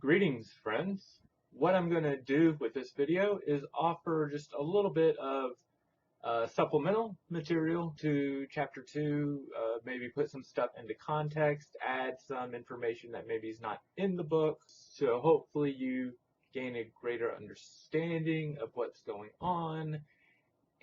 Greetings, friends. What I'm going to do with this video is offer just a little bit of supplemental material to Chapter 2, maybe put some stuff into context, add some information that maybe is not in the book, so hopefully you gain a greater understanding of what's going on,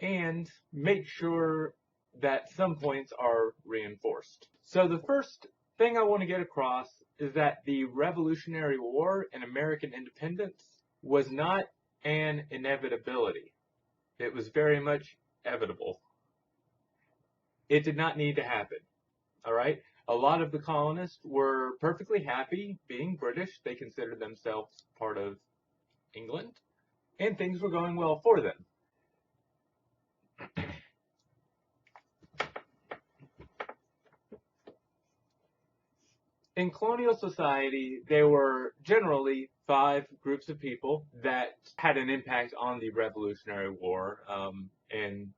and make sure that some points are reinforced. So the first thing I want to get across is that the Revolutionary War and American independence was not an inevitability. It was very much evitable. It did not need to happen. All right? A lot of the colonists were perfectly happy being British. They considered themselves part of England, and things were going well for them. In colonial society, there were generally 5 groups of people that had an impact on the Revolutionary War and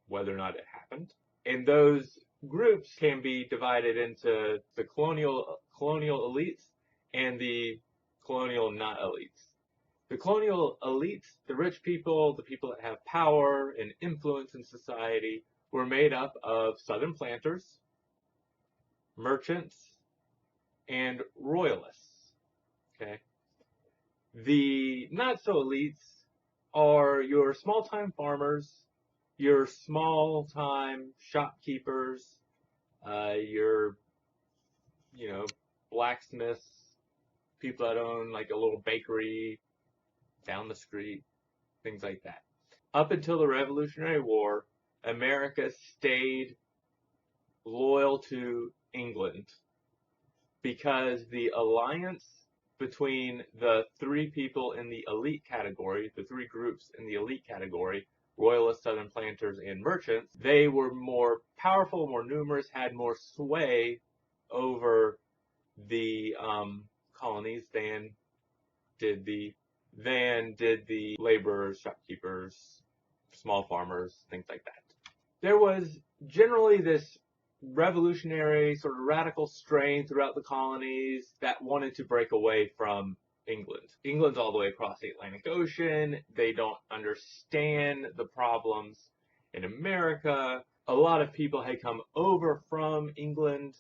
whether or not it happened. And those groups can be divided into the colonial elites and the colonial not elites. The colonial elites, the rich people, the people that have power and influence in society, were made up of Southern planters, merchants, and royalists. Okay. The not so elites are your small-time farmers, your small-time shopkeepers, your blacksmiths, people that own like a little bakery down the street, things like that. Up until the Revolutionary War, America stayed loyal to England because the alliance between the 3 people in the elite category, the 3 groups in the elite category, royalists, southern planters, and merchants, they were more powerful, more numerous, had more sway over the colonies than did the laborers, shopkeepers, small farmers, things like that. There was generally this revolutionary, sort of radical strain throughout the colonies that wanted to break away from England. England's all the way across the Atlantic Ocean. They don't understand the problems in America. A lot of people had come over from England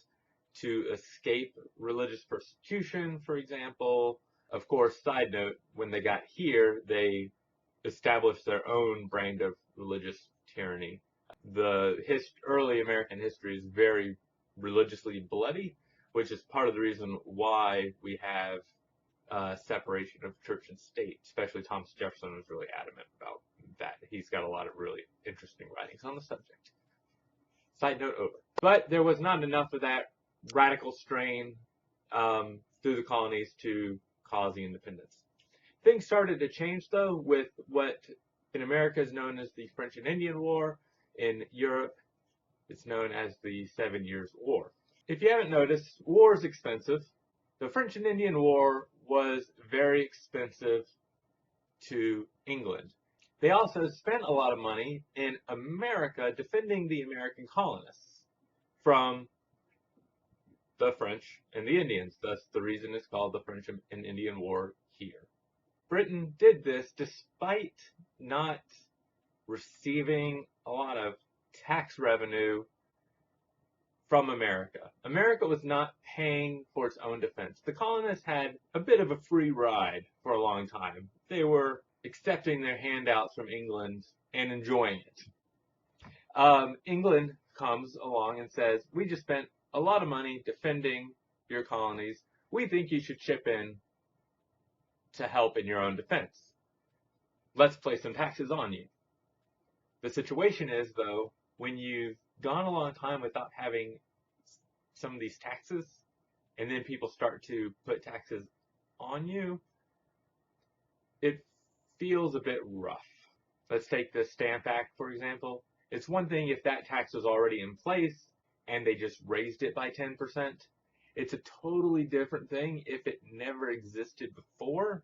to escape religious persecution, for example. Of course, side note, when they got here, they established their own brand of religious tyranny. The early American history is very religiously bloody, which is part of the reason why we have separation of church and state. Especially Thomas Jefferson was really adamant about that. He's got a lot of really interesting writings on the subject. Side note over. But there was not enough of that radical strain through the colonies to cause the independence. Things started to change, though, with what in America is known as the French and Indian War. In Europe, it's known as the 7 Years' War. If you haven't noticed, war is expensive. The French and Indian War was very expensive to England. They also spent a lot of money in America defending the American colonists from the French and the Indians. Thus, the reason it's called the French and Indian War here. Britain did this despite not receiving a lot of tax revenue from America. America was not paying for its own defense. The colonists had a bit of a free ride for a long time. They were accepting their handouts from England and enjoying it. England comes along and says, we just spent a lot of money defending your colonies. We think you should chip in to help in your own defense. Let's place some taxes on you. The situation is, though, when you've gone a long time without having some of these taxes, and then people start to put taxes on you, it feels a bit rough. Let's take the Stamp Act, for example. It's one thing if that tax was already in place and they just raised it by 10%. It's a totally different thing if it never existed before,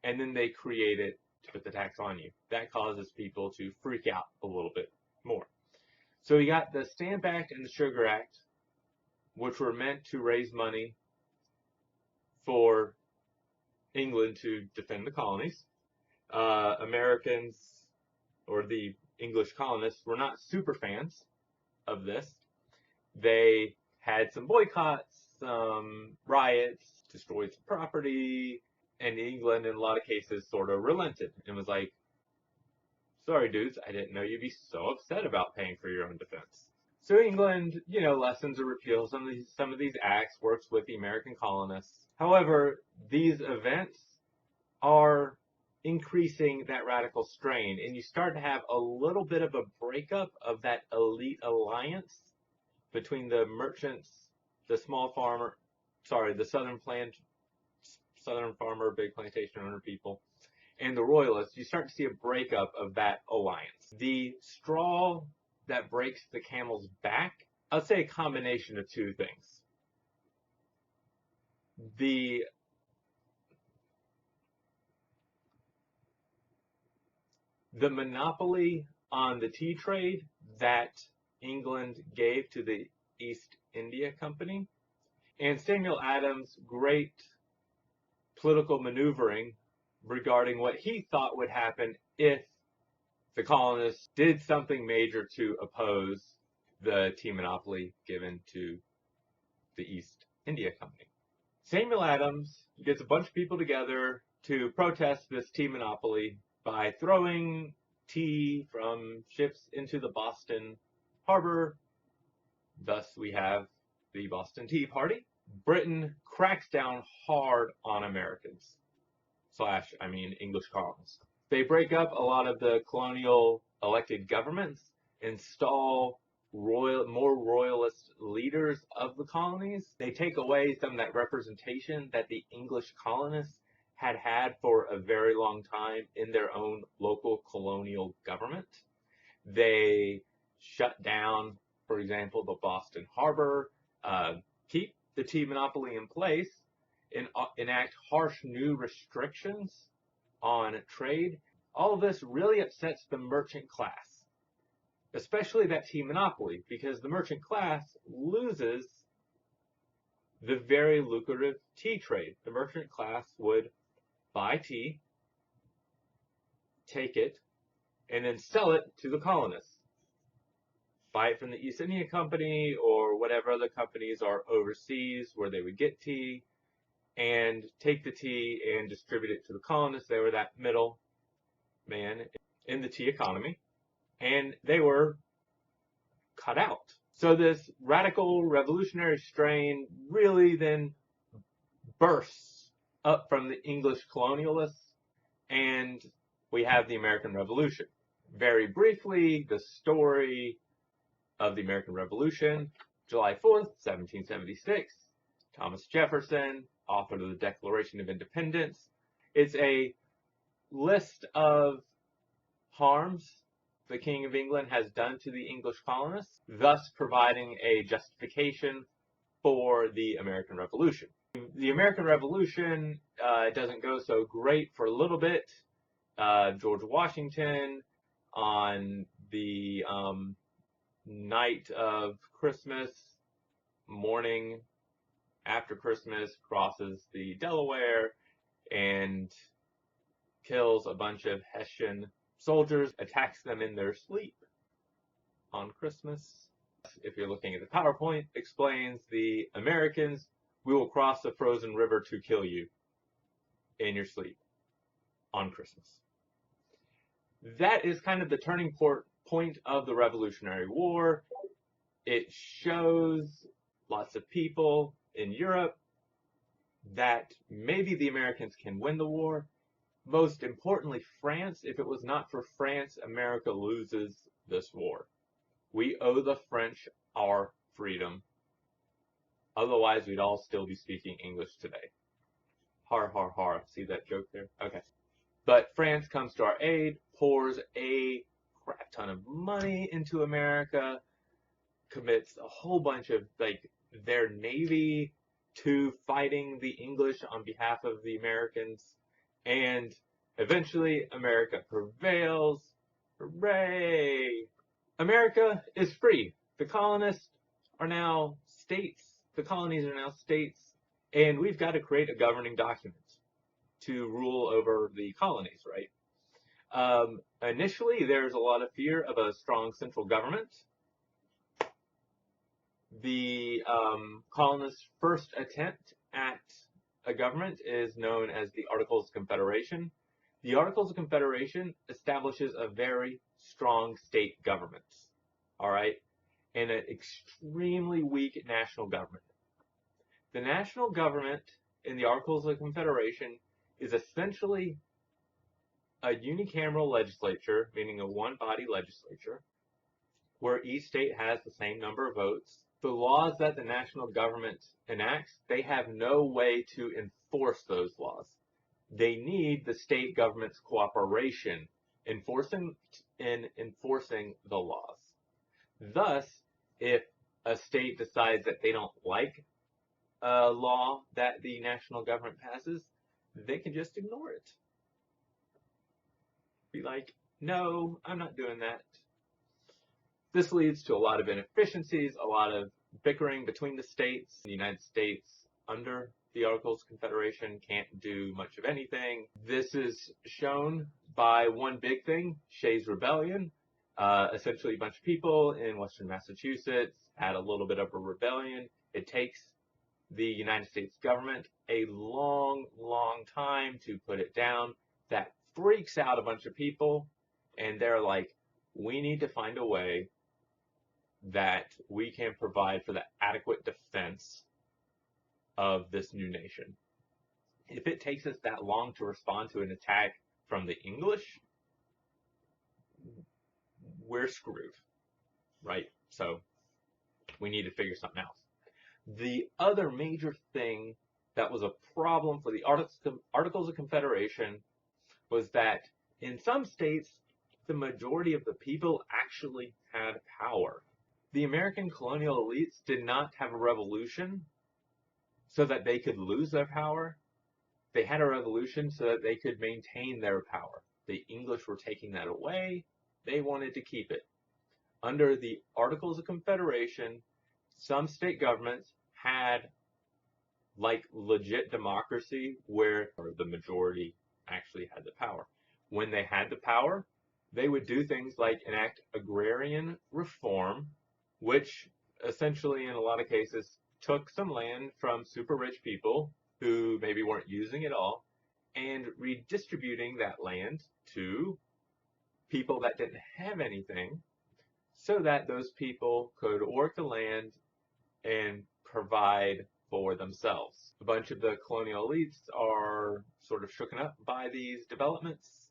and then they create it to put the tax on you. That causes people to freak out a little bit more. So we got the Stamp Act and the Sugar Act, which were meant to raise money for England to defend the colonies. Americans, or the English colonists, were not super fans of this. They had some boycotts, some riots, destroyed some property, and England, in a lot of cases, sort of relented and was like, sorry, dudes, I didn't know you'd be so upset about paying for your own defense. So England, lessens or repeals some of these acts, works with the American colonists. However, these events are increasing that radical strain, and you start to have a little bit of a breakup of that elite alliance between the merchants, the small farmer, the southern farmer, big plantation owner people, and the royalists. You start to see a breakup of that alliance. The straw that breaks the camel's back, I'd say a combination of two things. The monopoly on the tea trade that England gave to the East India Company, and Samuel Adams' great political maneuvering regarding what he thought would happen if the colonists did something major to oppose the tea monopoly given to the East India Company. Samuel Adams gets a bunch of people together to protest this tea monopoly by throwing tea from ships into the Boston harbor. Thus, we have the Boston Tea Party. Britain cracks down hard on Americans, English colonists. They break up a lot of the colonial elected governments, install more royalist leaders of the colonies. They take away some of that representation that the English colonists had for a very long time in their own local colonial government. They shut down, for example, the Boston Harbor, keep the tea monopoly in place, and enact harsh new restrictions on trade. All of this really upsets the merchant class, especially that tea monopoly, because the merchant class loses the very lucrative tea trade. The merchant class would buy tea, take it, and then sell it to the colonists. Buy it from the East India Company or whatever other companies are overseas where they would get tea, and take the tea and distribute it to the colonists. They were that middle man in the tea economy, and they were cut out. So this radical revolutionary strain really then bursts up from the English colonialists, and we have the American Revolution. Very briefly, the story of the American Revolution: July 4th, 1776, Thomas Jefferson, author of the Declaration of Independence. It's a list of harms the King of England has done to the English colonists, thus providing a justification for the American Revolution. The American Revolution doesn't go so great for a little bit. George Washington, on the night of Christmas, morning after Christmas, crosses the Delaware and kills a bunch of Hessian soldiers, attacks them in their sleep on Christmas. If you're looking at the PowerPoint, explains the Americans, we will cross the frozen river to kill you in your sleep on Christmas. That is kind of the turning point of the Revolutionary War. It shows lots of people in Europe that maybe the Americans can win the war. Most importantly, France. If it was not for France, America loses this war. We owe the French our freedom. Otherwise, we'd all still be speaking English today. Har, har, har. See that joke there? Okay. But France comes to our aid, pours a crap ton of money into America, commits a whole bunch of, their navy to fighting the English on behalf of the Americans, and eventually America prevails. Hooray! America is free. The colonists are now states. The colonies are now states, and we've got to create a governing document. to rule over the colonies, right? Initially, there's a lot of fear of a strong central government. The colonists' first attempt at a government is known as the Articles of Confederation. The Articles of Confederation establishes a very strong state government, all right, and an extremely weak national government. The national government in the Articles of Confederation is essentially a unicameral legislature, meaning a one-body legislature, where each state has the same number of votes. The laws that the national government enacts, they have no way to enforce those laws. They need the state government's cooperation in enforcing the laws. Thus, if a state decides that they don't like a law that the national government passes, they can just ignore it. Be like, no, I'm not doing that. This leads to a lot of inefficiencies, a lot of bickering between the states. The United States, under the Articles of Confederation, can't do much of anything. This is shown by one big thing, Shays' Rebellion. Essentially, a bunch of people in western Massachusetts had a little bit of a rebellion. It takes the United States government a long, long time to put it down. That freaks out a bunch of people, and they're like, we need to find a way that we can provide for the adequate defense of this new nation. If it takes us that long to respond to an attack from the English, we're screwed, right? So we need to figure something else. The other major thing that was a problem for the Articles of Confederation was that in some states, the majority of the people actually had power. The American colonial elites did not have a revolution so that they could lose their power. They had a revolution so that they could maintain their power. The English were taking that away. They wanted to keep it. Under the Articles of Confederation, some state governments had like legit democracy where the majority actually had the power. When they had the power, they would do things like enact agrarian reform, which essentially in a lot of cases took some land from super rich people who maybe weren't using it all and redistributing that land to people that didn't have anything so that those people could work the land and provide for themselves. A bunch of the colonial elites are sort of shooken up by these developments.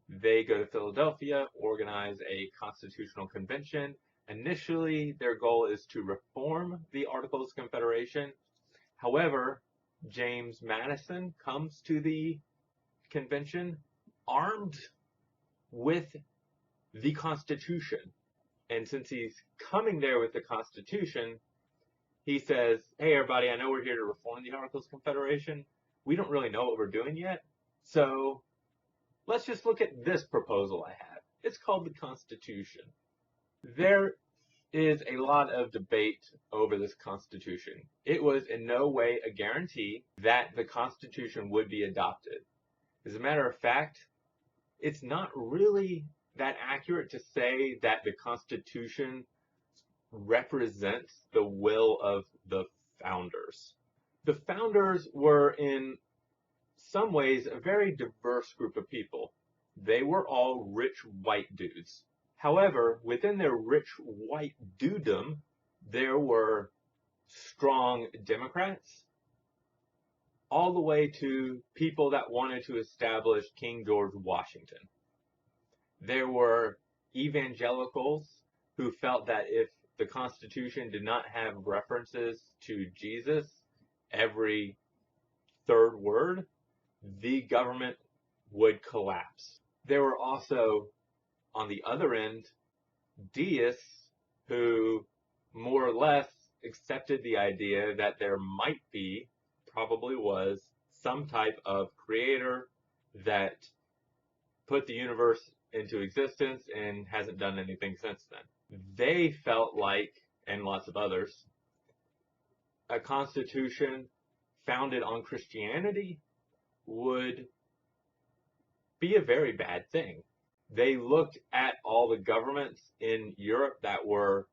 They go to Philadelphia, organize a constitutional convention. Initially, their goal is to reform the Articles of Confederation. However, James Madison comes to the convention armed with the Constitution. And since he's coming there with the Constitution, he says, hey, everybody, I know we're here to reform the Articles of Confederation. We don't really know what we're doing yet. So let's just look at this proposal I have. It's called the Constitution. There is a lot of debate over this Constitution. It was in no way a guarantee that the Constitution would be adopted. As a matter of fact, it's not really that accurate to say that the Constitution represents the will of the founders. The founders were in some ways a very diverse group of people. They were all rich white dudes. However, within their rich white dudedom, there were strong Democrats, all the way to people that wanted to establish King George Washington. There were evangelicals who felt that if the Constitution did not have references to Jesus every third word, the government would collapse. There were also, on the other end, deists who more or less accepted the idea that there might be, probably was, some type of creator that put the universe into existence and hasn't done anything since then. They felt like, and lots of others, a constitution founded on Christianity would be a very bad thing. They looked at all the governments in Europe that were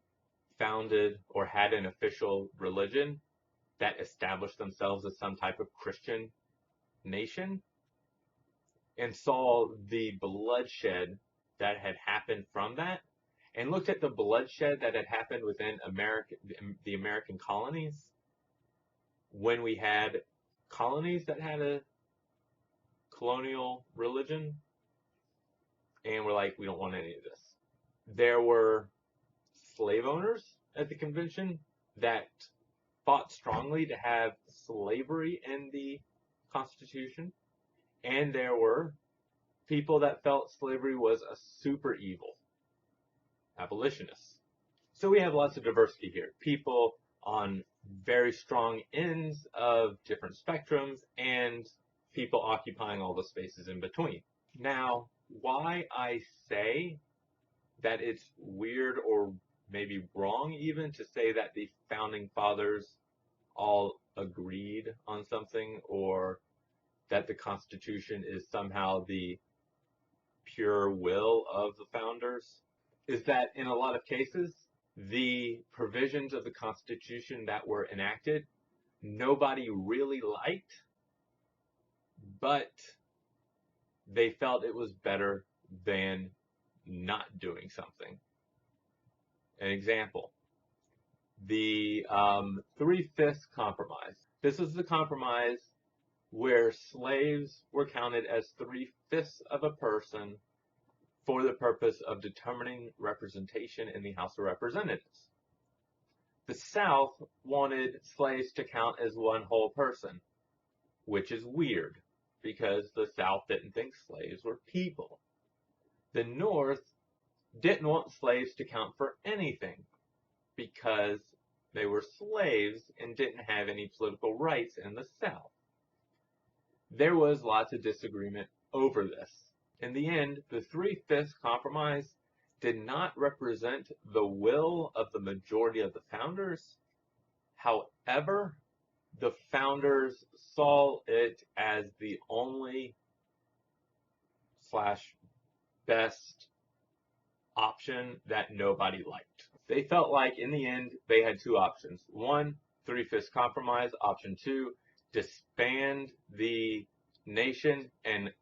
founded or had an official religion that established themselves as some type of Christian nation, and saw the bloodshed that had happened from that, and looked at the bloodshed that had happened within the American colonies when we had colonies that had a colonial religion, and we're like, we don't want any of this. There were slave owners at the convention that fought strongly to have slavery in the Constitution, and there were people that felt slavery was a super evil, abolitionists. So we have lots of diversity here. People on very strong ends of different spectrums, and people occupying all the spaces in between. Now, why I say that it's weird or maybe wrong even to say that the founding fathers all agreed on something, or that the Constitution is somehow the pure will of the founders, is that in a lot of cases, the provisions of the Constitution that were enacted, nobody really liked, but they felt it was better than not doing something. An example, the 3/5 compromise. This is the compromise where slaves were counted as 3/5 of a person for the purpose of determining representation in the House of Representatives. The South wanted slaves to count as one whole person, which is weird because the South didn't think slaves were people. The North didn't want slaves to count for anything because they were slaves and didn't have any political rights in the South. There was lots of disagreement over this. In the end, the 3/5 compromise did not represent the will of the majority of the founders. However, the founders saw it as the only / best option that nobody liked. They felt like in the end they had two options. One, 3/5 compromise. Option two, disband the nation and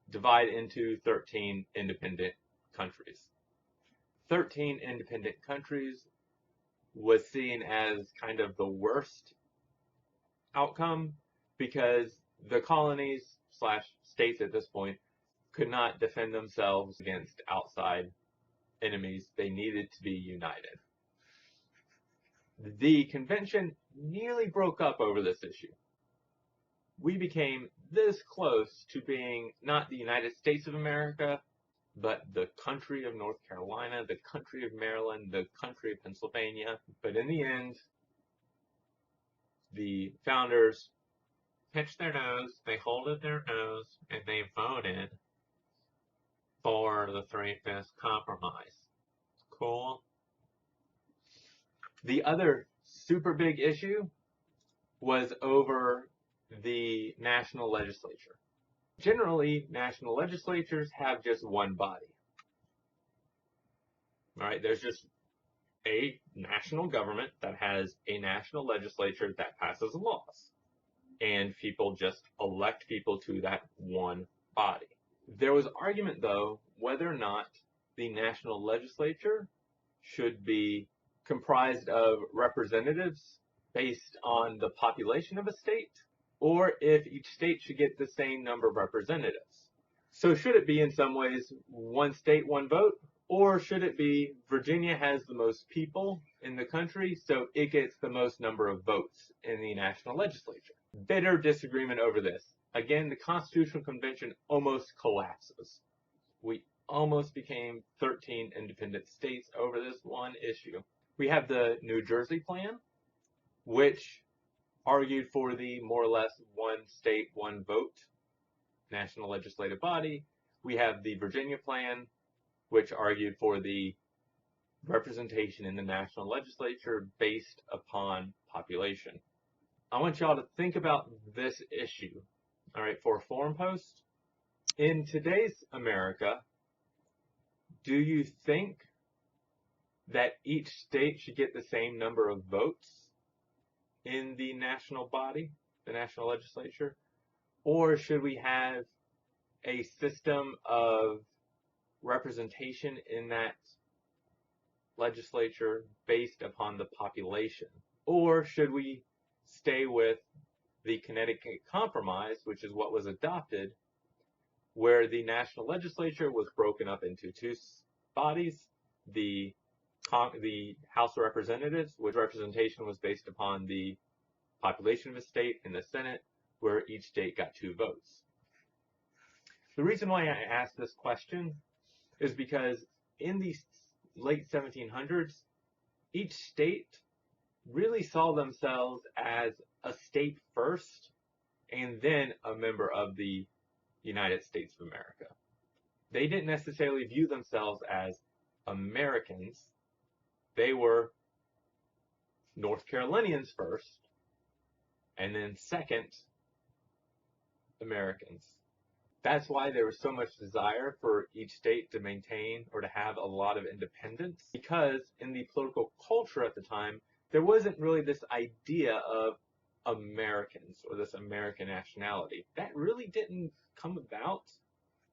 divide into 13 independent countries. 13 independent countries was seen as kind of the worst outcome because the colonies / states at this point could not defend themselves against outside enemies. They needed to be united. The convention nearly broke up over this issue. We became this close to being not the United States of America, but the country of North Carolina, the country of Maryland, the country of Pennsylvania. But in the end, the founders pinched their nose, they holded their nose, and they voted for the 3/5 compromise. Cool. The other super big issue was over the national legislature. Generally, national legislatures have just one body. All right, there's just a national government that has a national legislature that passes laws, and people just elect people to that one body. There was argument, though, whether or not the national legislature should be comprised of representatives based on the population of a state, or if each state should get the same number of representatives. So should it be in some ways one state, one vote, or should it be Virginia has the most people in the country, so it gets the most number of votes in the national legislature? Bitter disagreement over this. Again, the Constitutional Convention almost collapses. We almost became 13 independent states over this one issue. We have the New Jersey plan, which argued for the more or less one state, one vote national legislative body. We have the Virginia plan, which argued for the representation in the national legislature based upon population. I want y'all to think about this issue. All right, for a forum post, In today's America, do you think that each state should get the same number of votes in the national body, the national legislature? Or should we have a system of representation in that legislature based upon the population? Or should we stay with the Connecticut Compromise, which is what was adopted, where the national legislature was broken up into two bodies, the House of Representatives, which representation was based upon the population of a state, and the Senate, where each state got 2 votes. The reason why I asked this question is because in the late 1700s, each state really saw themselves as a state first and then a member of the United States of America. They didn't necessarily view themselves as Americans. They were North Carolinians first, and then second, Americans. That's why there was so much desire for each state to maintain or to have a lot of independence, because in the political culture at the time, there wasn't really this idea of Americans or this American nationality. That really didn't come about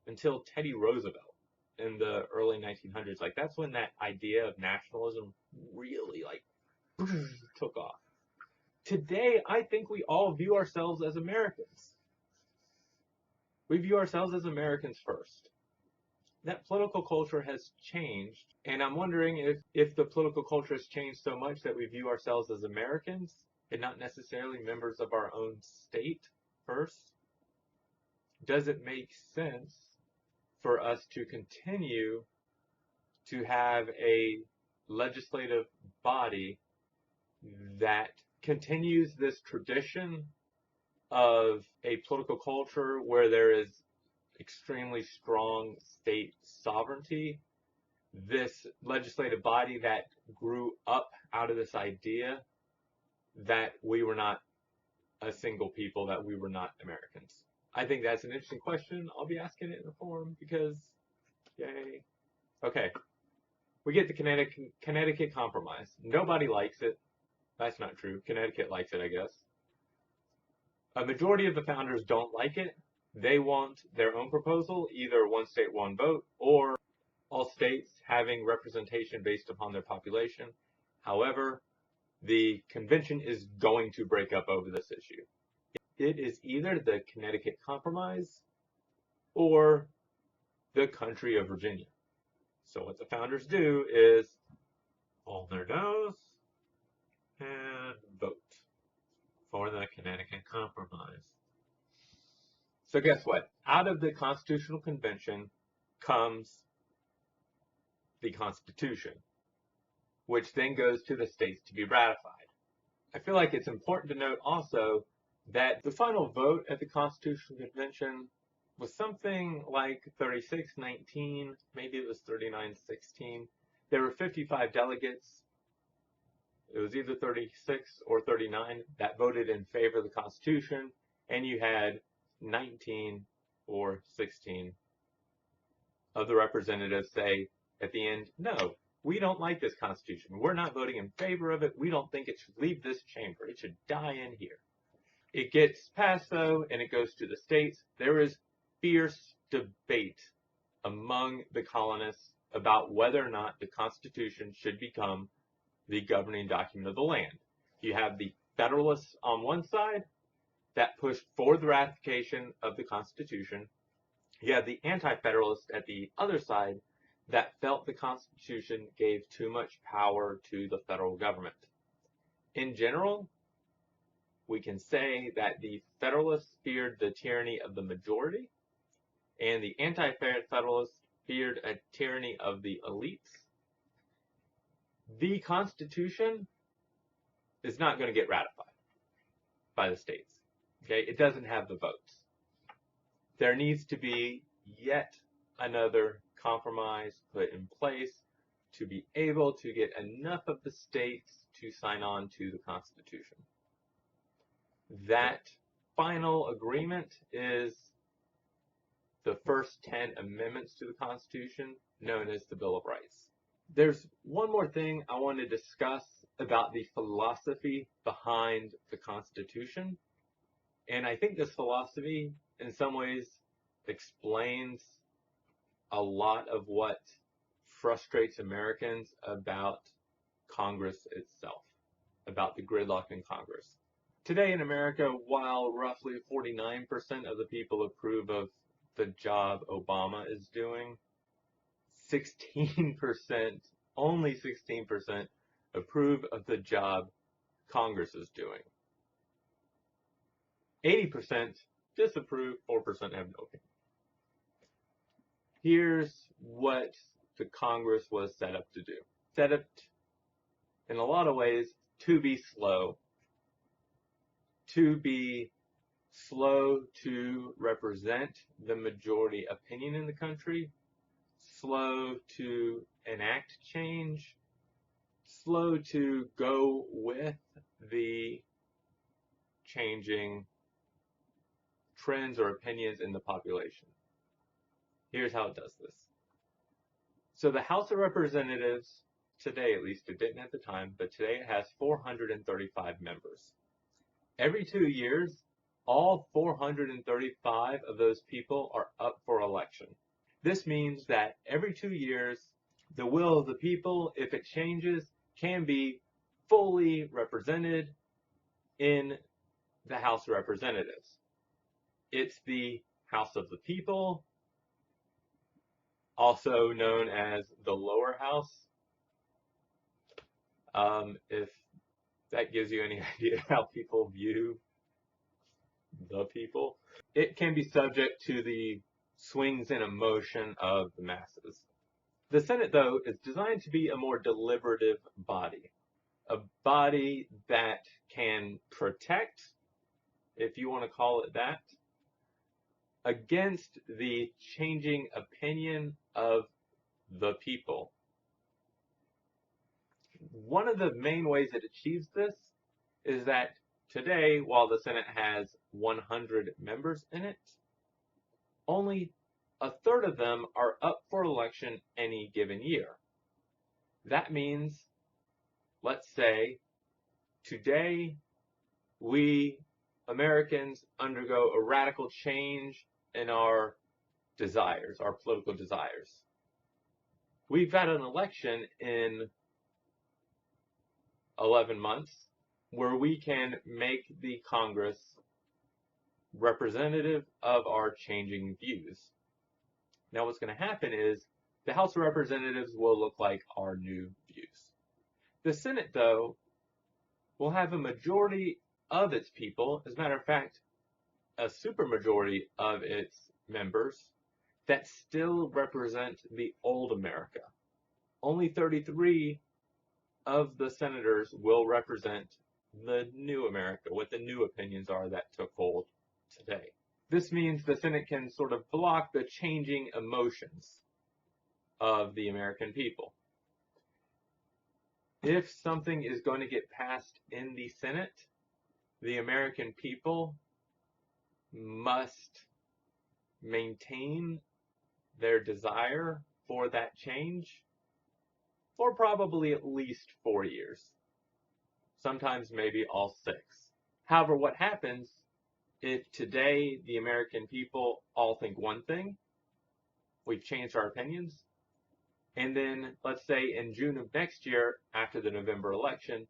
until Teddy Roosevelt in the early 1900s. Like, that's when that idea of nationalism really took off. Today, I think we all view ourselves as Americans. We view ourselves as Americans first. That political culture has changed, and I'm wondering if the political culture has changed so much that we view ourselves as Americans and not necessarily members of our own state first. Does it make sense for us to continue to have a legislative body that continues this tradition of a political culture where there is extremely strong state sovereignty, this legislative body that grew up out of this idea that we were not a single people, that we were not Americans? I think that's an interesting question. I'll be asking it in the forum because, yay. Okay, we get the Connecticut Compromise. Nobody likes it. That's not true. Connecticut likes it, I guess. A majority of the founders don't like it. They want their own proposal, either one state, one vote, or all states having representation based upon their population. However, the convention is going to break up over this issue. It is either the Connecticut Compromise or the country of Virginia. So what the founders do is hold their nose and vote for the Connecticut Compromise. So guess what? Out of the Constitutional Convention comes the Constitution, which then goes to the states to be ratified. I feel like it's important to note also that the final vote at the Constitutional Convention was something like 36-19, maybe it was 39-16. There were 55 delegates. It was either 36 or 39 that voted in favor of the Constitution, and you had 19 or 16 of the representatives say at the end, no, we don't like this Constitution. We're not voting in favor of it. We don't think it should leave this chamber. It should die in here. It gets passed, though, and it goes to the states. There is fierce debate among the colonists about whether or not the Constitution should become the governing document of the land. You have the Federalists on one side that pushed for the ratification of the Constitution. You have the Anti-Federalists at the other side that felt the Constitution gave too much power to the federal government. In general, we can say that the Federalists feared the tyranny of the majority, and the Anti-Federalists feared a tyranny of the elites. The Constitution is not going to get ratified by the states. Okay, it doesn't have the votes. There needs to be yet another compromise put in place to be able to get enough of the states to sign on to the Constitution. That final agreement is the first 10 amendments to the Constitution, known as the Bill of Rights. There's one more thing I want to discuss about the philosophy behind the Constitution. And I think this philosophy, in some ways, explains a lot of what frustrates Americans about Congress itself, about the gridlock in Congress. Today in America, while roughly 49% of the people approve of the job Obama is doing, 16%, only 16% approve of the job Congress is doing. 80% disapprove, 4% have no opinion. Here's what the Congress was set up to do. Set up, in a lot of ways, to be slow. To be slow to represent the majority opinion in the country. Slow to enact change. Slow to go with the changing trends or opinions in the population. Here's how it does this. So the House of Representatives, today at least, it didn't at the time, but today it has 435 members. Every 2 years, all 435 of those people are up for election. This means that every 2 years, the will of the people, if it changes, can be fully represented in the House of Representatives. It's the House of the People, also known as the lower house. If that gives you any idea how people view the people. It can be subject to the swings and emotion of the masses. The Senate, though, is designed to be a more deliberative body. A body that can protect, if you want to call it that, against the changing opinion of the people. One of the main ways it achieves this is that today, while the Senate has 100 members in it, only a third of them are up for election any given year. That means, let's say, today we Americans undergo a radical change in our desires, our political desires. We've got an election in 11 months where we can make the Congress representative of our changing views. Now what's going to happen is the House of Representatives will look like our new views. The Senate, though, will have a majority of its people, as a matter of fact, a supermajority of its members that still represent the old America. Only 33 of the senators will represent the new America, what the new opinions are that took hold today. This means the Senate can sort of block the changing emotions of the American people. If something is going to get passed in the Senate, the American people must maintain their desire for that change for probably at least 4 years. Sometimes maybe all 6. However, what happens if today the American people all think one thing, we've changed our opinions, and then let's say in June of next year, after the November election,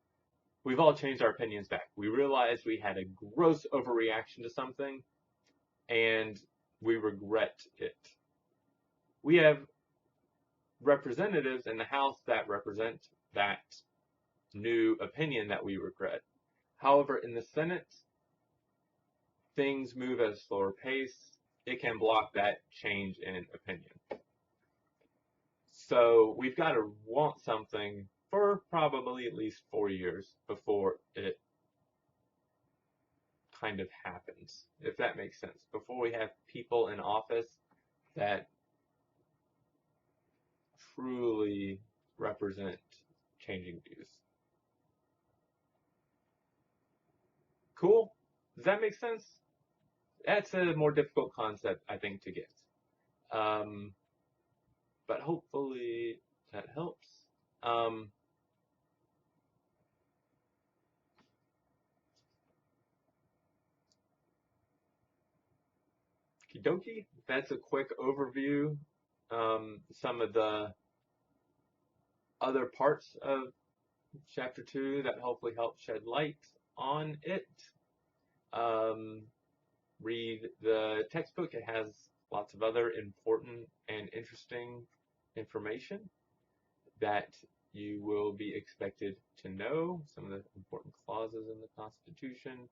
we've all changed our opinions back. We realized we had a gross overreaction to something, and we regret it. We have representatives in the House that represent that new opinion that we regret. However, in the Senate, things move at a slower pace. It can block that change in opinion. So we've got to want something for probably at least 4 years before it kind of happens, if that makes sense. Before we have people in office that truly represent changing views. Cool? Does that make sense? That's a more difficult concept, I think, to get. But hopefully that helps. Okie dokie. That's a quick overview. Some of the other parts of chapter 2 that hopefully help shed light on it. Read the textbook. It has lots of other important and interesting information that you will be expected to know, some of the important clauses in the Constitution,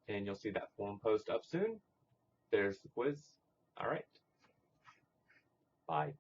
and you'll see that forum post up soon. There's the quiz. All right. Bye.